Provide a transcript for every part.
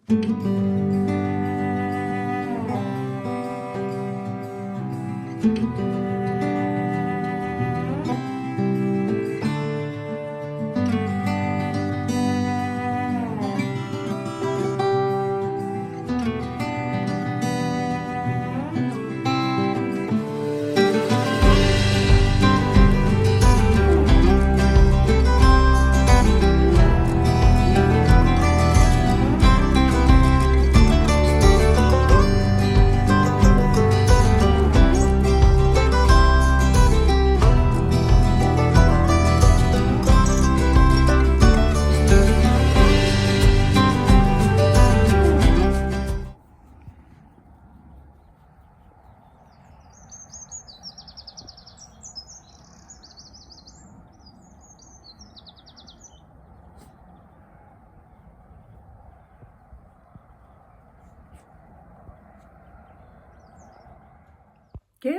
Good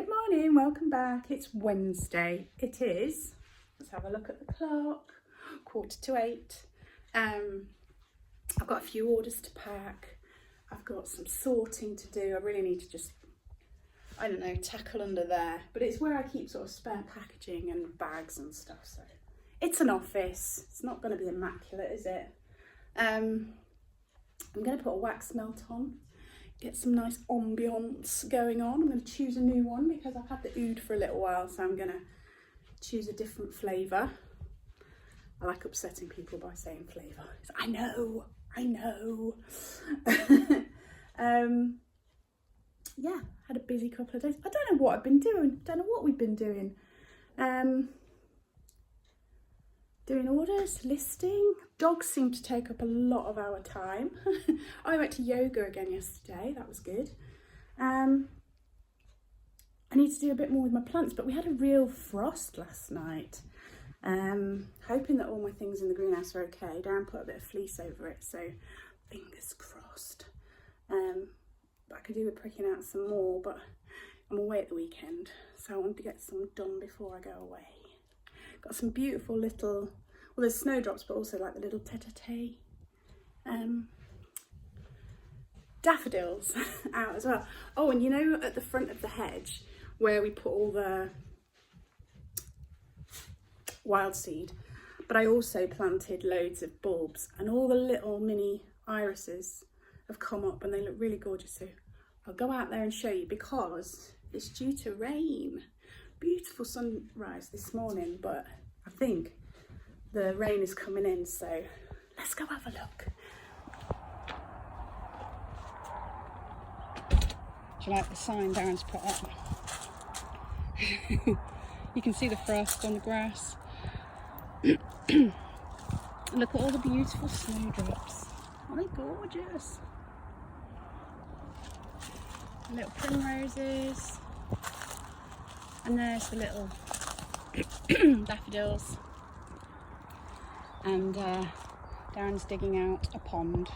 morning, welcome back. It's Wednesday. It is, let's have a look at the clock, 7:45. I've got a few orders to pack. I've got some sorting to do. I really need to just, I don't know, tackle under there. But it's where I keep sort of spare packaging and bags and stuff. So it's an office. It's not going to be immaculate, is it? I'm going to put a wax melt on. Get some nice ambience going on. I'm going to choose a new one because I've had the oud for a little while, so I'm going to choose a different flavour. I like upsetting people by saying flavour. I know. Yeah, had a busy couple of days. I don't know what I've been doing. Don't know what we've been doing. Doing orders, listing. Dogs seem to take up a lot of our time. I went to yoga again yesterday, that was good. I need to do a bit more with my plants, but we had a real frost last night. Hoping that all my things in the greenhouse are okay. Darren put a bit of fleece over it, so fingers crossed. I could do with pricking out some more, but I'm away at the weekend, so I want to get some done before I go away. Got some beautiful little, well, there's snowdrops, but also like the little tete daffodils out as well. Oh, and you know, at the front of the hedge where we put all the wild seed, but I also planted loads of bulbs, and all the little mini irises have come up and they look really gorgeous. So I'll go out there and show you because it's due to rain. Beautiful sunrise this morning, but I think the rain is coming in, so let's go have a look. Do you like the sign Darren's put up? You can see the frost on the grass. Look at all the beautiful snowdrops. Aren't they gorgeous? Little primroses. And there's the little daffodils. And Darren's digging out a pond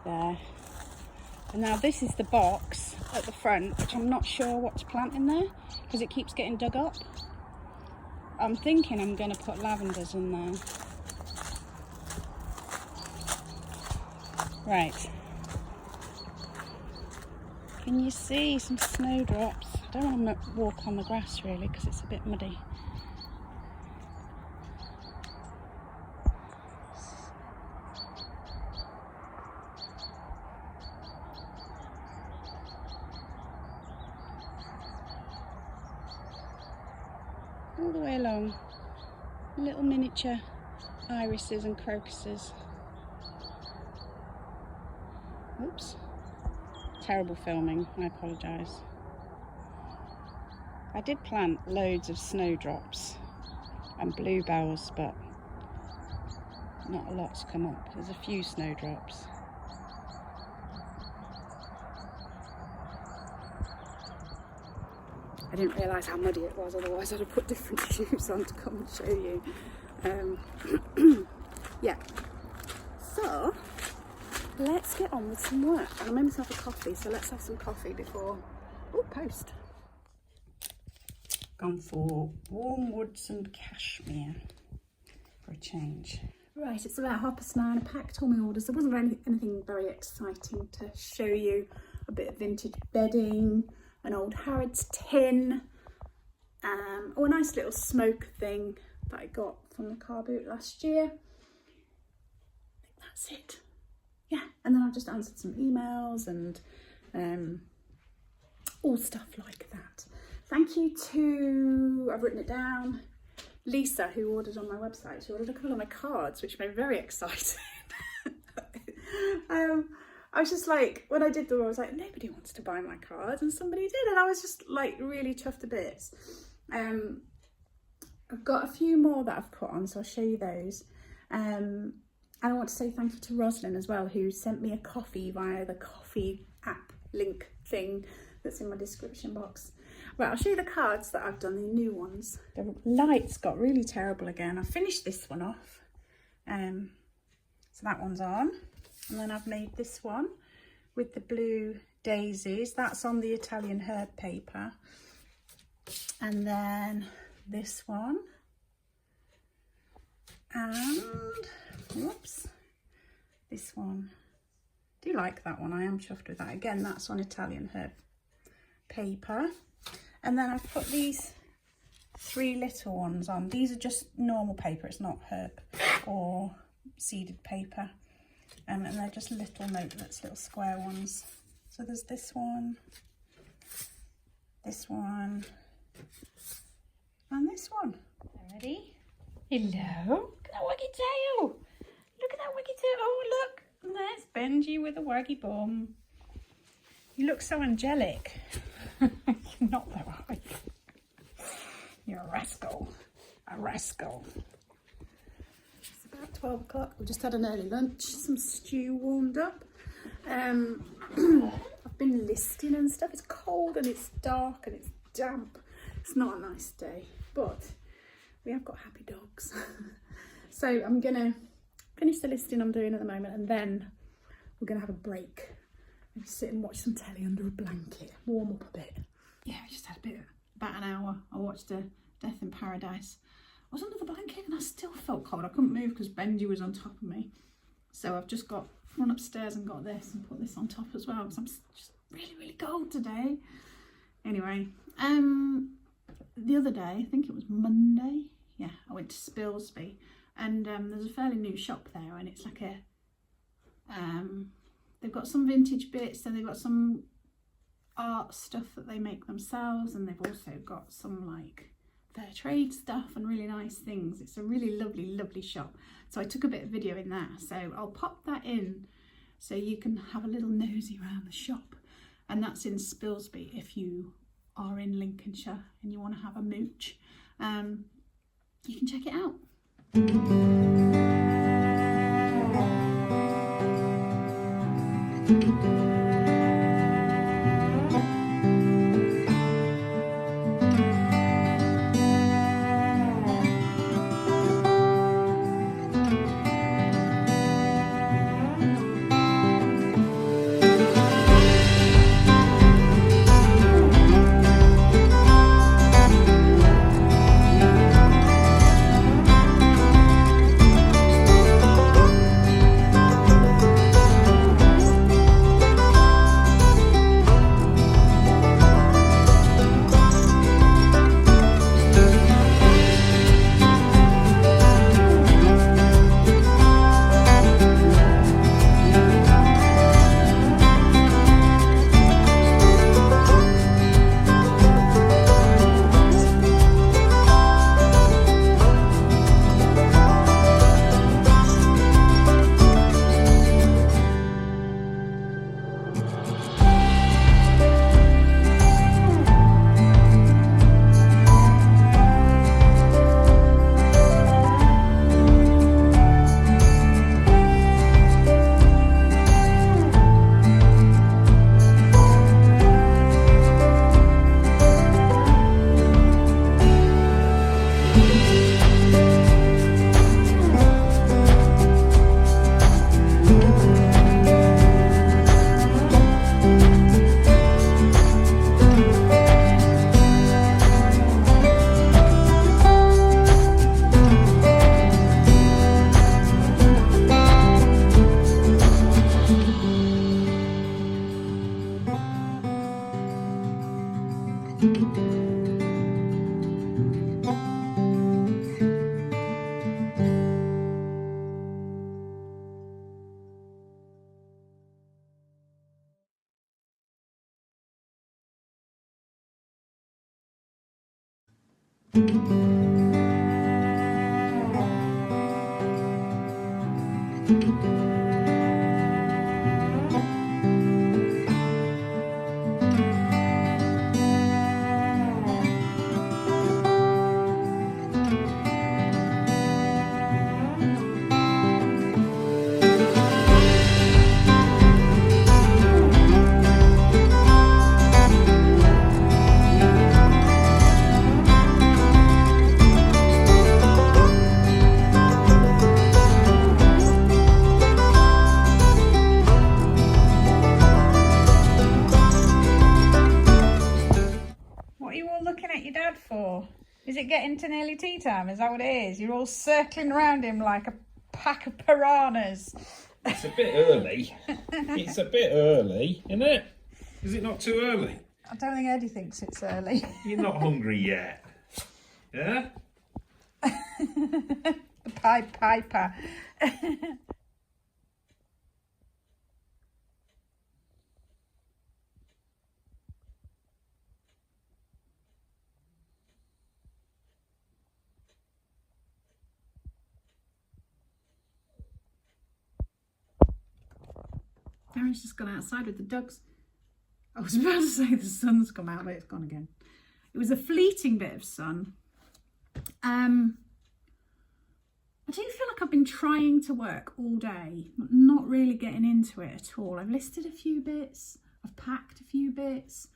there. And now this is the box at the front, which I'm not sure what to plant in there because it keeps getting dug up. I'm thinking I'm going to put lavenders in there. Right. Can you see some snowdrops? I don't want to walk on the grass really because it's a bit muddy. All the way along, little miniature irises and crocuses. Oops, terrible filming, I apologise. I did plant loads of snowdrops and bluebells, but not a lot's come up. There's a few snowdrops. I didn't realise how muddy it was, otherwise I'd have put different shoes on to come and show you. Yeah, so let's get on with some work. I made myself a coffee, so let's have some coffee before, post. Gone for warm woods and cashmere for a change. Right, it's about 9:30. I packed all my orders. There wasn't anything very exciting to show you. A bit of vintage bedding, an old Harrods tin, or a nice little smoke thing that I got from the car boot last year. I think that's it. Yeah, and then I've just answered some emails and all stuff like that. Thank you to, I've written it down, Lisa, who ordered on my website. She ordered a couple of my cards, which made me very excited. I was just like, when I did them, I was like, nobody wants to buy my cards, and somebody did, and I was just like really chuffed to bits. I've got a few more that I've put on, so I'll show you those. And I want to say thank you to Rosalind as well, who sent me a coffee via the coffee app link thing that's in my description box. Right, I'll show you the cards that I've done, the new ones. The lights got really terrible again. I finished this one off. So that one's on. And then I've made this one with the blue daisies. That's on the Italian herb paper. And then this one. And, whoops, this one. I do like that one. I am chuffed with that. Again, that's on Italian herb paper. And then I've put these 3 little ones on. These are just normal paper. It's not herb or seeded paper. And they're just little notelets, little square ones. So there's this one, and this one. Ready? Hello. Look at that waggy tail. Look at that waggy tail. Oh, look. And there's Benji with a waggy bum. You look so angelic. You're not though, are you? You're a rascal. A rascal. It's about 12 o'clock. We just had an early lunch. Some stew warmed up. I've been listing and stuff. It's cold and it's dark and it's damp. It's not a nice day, but we have got happy dogs. So I'm gonna finish the listing I'm doing at the moment, and then we're gonna have a break. Maybe sit and watch some telly under a blanket, warm up a bit. Yeah, I just had about an hour. I watched Death in Paradise. I was under the blanket and I still felt cold. I couldn't move because Benji was on top of me. So I've just run upstairs and got this and put this on top as well, because I'm just really, really cold today. Anyway, the other day, I think it was Monday, yeah, I went to Spilsby, and there's a fairly new shop there, and it's like a, they've got some vintage bits, and they've got some art stuff that they make themselves, and they've also got some like fair trade stuff and really nice things. It's a really lovely, lovely shop. So I took a bit of video in that, so I'll pop that in so you can have a little nosy around the shop. And that's in Spilsby if you are in Lincolnshire and you want to have a mooch. You can check it out. For? Is it getting to nearly tea time? Is that what it is? You're all circling around him like a pack of piranhas. It's a bit early. It's a bit early, isn't it? Is it not too early? I don't think Eddie thinks it's early. You're not hungry yet. Yeah? The Pied Piper. Darren's just gone outside with the dogs. I was about to say the sun's come out, but it's gone again. It was a fleeting bit of sun. I do feel like I've been trying to work all day, but not really getting into it at all. I've listed a few bits, I've packed a few bits,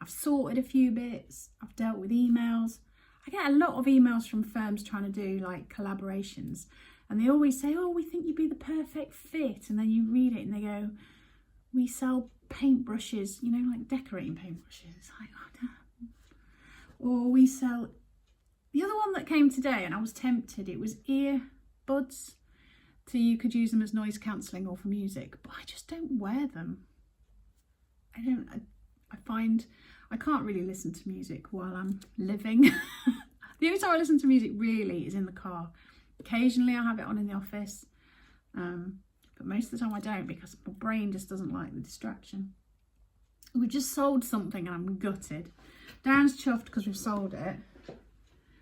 I've sorted a few bits, I've dealt with emails. I get a lot of emails from firms trying to do like collaborations, and they always say, oh, we think you'd be the perfect fit. And then you read it and they go, we sell paintbrushes, you know, like decorating paintbrushes. It's like, oh, damn. Or we sell, the other one that came today, and I was tempted, it was earbuds, so you could use them as noise cancelling or for music, but I just don't wear them. I find I can't really listen to music while I'm living. The only time I listen to music really is in the car. Occasionally I have it on in the office, but most of the time I don't, because my brain just doesn't like the distraction. We just sold something and I'm gutted. Darren's chuffed because we've sold it,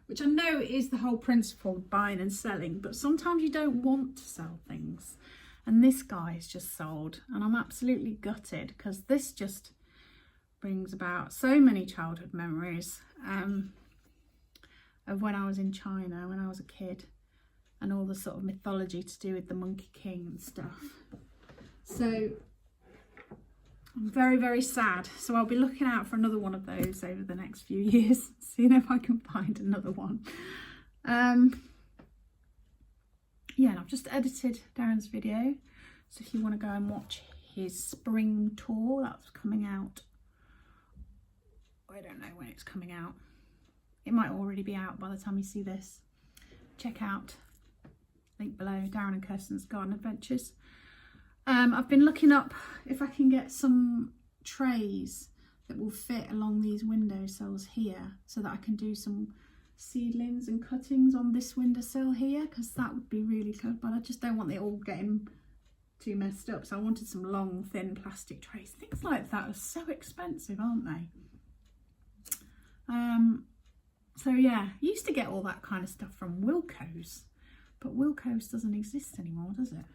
which I know is the whole principle of buying and selling, but sometimes you don't want to sell things. And this guy's just sold, and I'm absolutely gutted because this just brings about so many childhood memories of when I was in China, when I was a kid, and all the sort of mythology to do with the Monkey King and stuff. So I'm very, very sad. So I'll be looking out for another one of those over the next few years, seeing if I can find another one. Yeah, and I've just edited Darren's video. So if you want to go and watch his spring tour, that's coming out. I don't know when it's coming out. It might already be out by the time you see this. Check out, link below, Darren and Kirsten's Garden Adventures. I've been looking up if I can get some trays that will fit along these windowsills here, so that I can do some seedlings and cuttings on this windowsill here, because that would be really good, but I just don't want it all getting too messed up. So I wanted some long, thin plastic trays. Things like that are so expensive, aren't they? So yeah, I used to get all that kind of stuff from Wilko's, but Wilko's doesn't exist anymore, does it?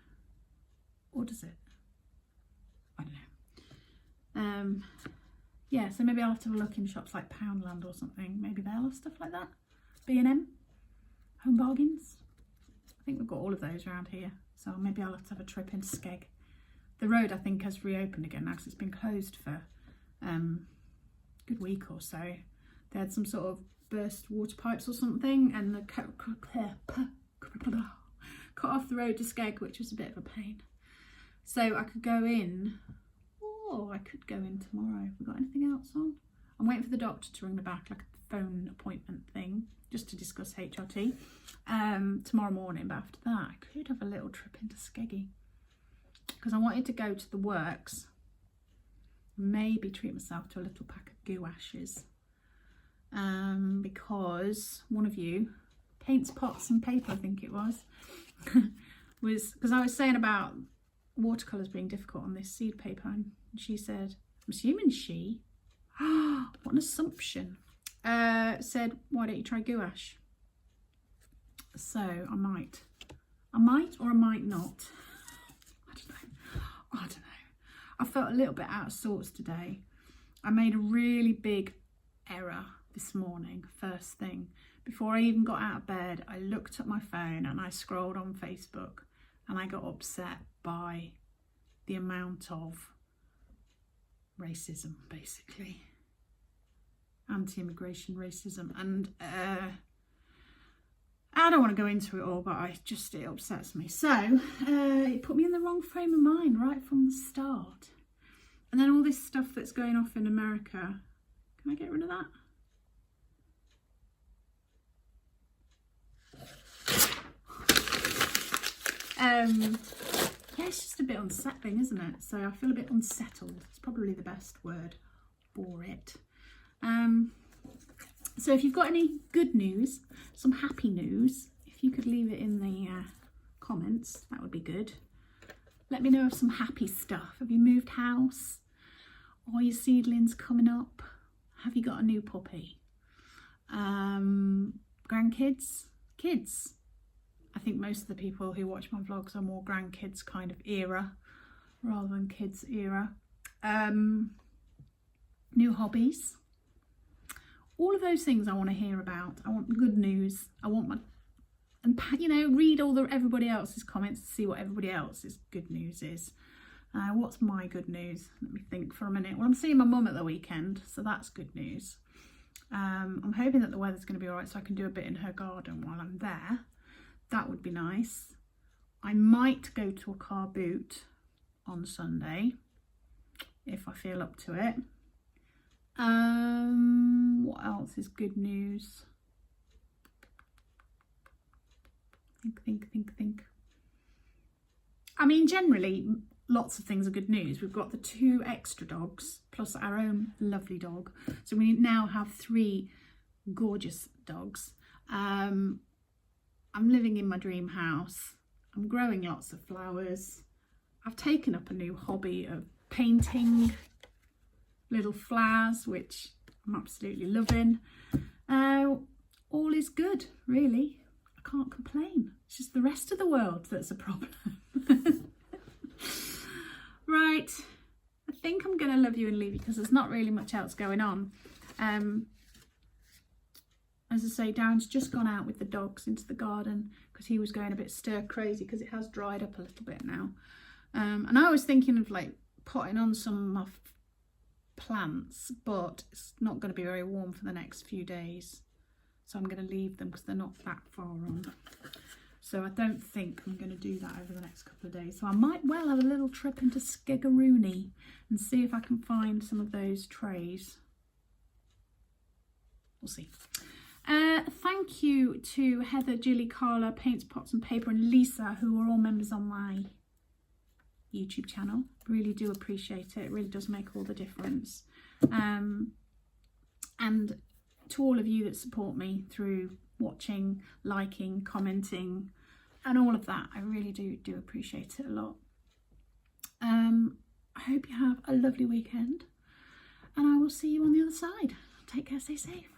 Or does it? I don't know. Yeah, so maybe I'll have to have a look in shops like Poundland or something. Maybe they'll have stuff like that. B&M, Home Bargains. I think we've got all of those around here. So maybe I'll have to have a trip into Skeg. The road, I think, has reopened again now because it's been closed for a good week or so. They had some sort of burst water pipes or something, and the cut off the road to Skeg, which was a bit of a pain. So I could go in. Oh, I could go in tomorrow. Have we got anything else on? I'm waiting for the doctor to ring me back, like a phone appointment thing, just to discuss HRT tomorrow morning. But after that, I could have a little trip into Skeggy, because I wanted to go to the works, maybe treat myself to a little pack of gouaches, because one of you, Paints, Pots and Paper, I think it was, was, because I was saying about watercolours being difficult on this seed paper, and she said, I'm assuming she, what an assumption, said, why don't you try gouache? So I might or I might not. I don't know. I felt a little bit out of sorts today. I made a really big error this morning, first thing. Before I even got out of bed, I looked at my phone and I scrolled on Facebook, and I got upset by the amount of racism, basically. Anti-immigration racism. And I don't want to go into it all, but it upsets me. So it put me in the wrong frame of mind right from the start. And then all this stuff that's going off in America. Can I get rid of that? Yeah, it's just a bit unsettling, isn't it? So I feel a bit unsettled. It's probably the best word for it. So if you've got any good news, some happy news, if you could leave it in the comments, that would be good. Let me know of some happy stuff. Have you moved house? Are your seedlings coming up? Have you got a new puppy? Grandkids? Kids? I think most of the people who watch my vlogs are more grandkids kind of era rather than kids era. New hobbies. All of those things I want to hear about. I want good news. I want read everybody else's comments to see what everybody else's good news is. What's my good news? Let me think for a minute. Well, I'm seeing my mum at the weekend, so that's good news. I'm hoping that the weather's going to be all right so I can do a bit in her garden while I'm there. That would be nice. I might go to a car boot on Sunday if I feel up to it. What else is good news? Think. I mean, generally, lots of things are good news. We've got the 2 extra dogs, plus our own lovely dog. So we now have 3 gorgeous dogs. I'm living in my dream house. I'm growing lots of flowers. I've taken up a new hobby of painting little flowers, which I'm absolutely loving. All is good, really. I can't complain. It's just the rest of the world that's a problem. Right, I think I'm going to love you and leave you because there's not really much else going on. As I say, Darren's just gone out with the dogs into the garden because he was going a bit stir crazy because it has dried up a little bit now. And I was thinking of like potting on some of my plants, but it's not going to be very warm for the next few days. So I'm going to leave them because they're not that far on. So I don't think I'm going to do that over the next couple of days. So I might well have a little trip into Skeggaroony and see if I can find some of those trays. We'll see. Thank you to Heather, Julie, Carla, Paints, Pots and Paper and Lisa, who are all members on my YouTube channel. Really do appreciate it. It really does make all the difference. And to all of you that support me through watching, liking, commenting and all of that, I really do appreciate it a lot. I hope you have a lovely weekend and I will see you on the other side. Take care, stay safe.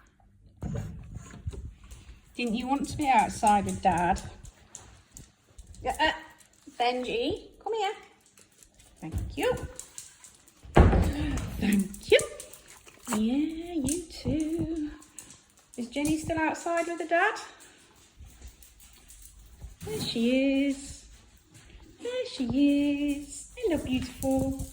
Didn't you want to be outside with Dad? Benji, come here. Thank you. Thank you. Yeah, you too. Is Jenny still outside with her dad? There she is. There she is. Hello, beautiful.